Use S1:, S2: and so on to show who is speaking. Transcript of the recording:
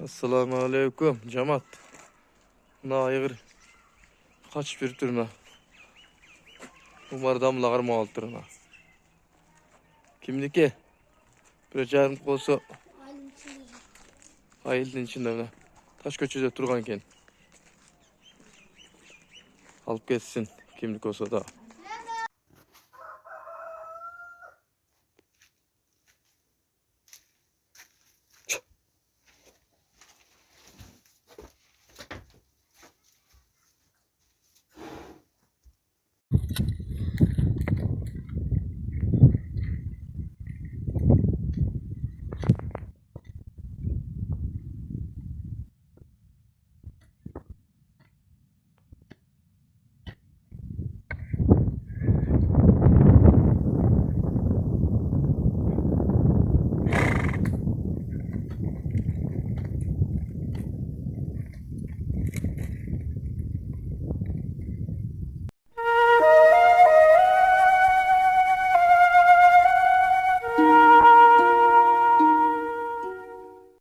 S1: Assalamu alaikum cemaat. Na ayır kaç bir türüne. Umar damlağır mağaltırına. Kimdiki? Bir çağırım olsa ayıldın içinde öyle. Taş köçüde turgan ken. Alıp geçsin kimlik olsa da.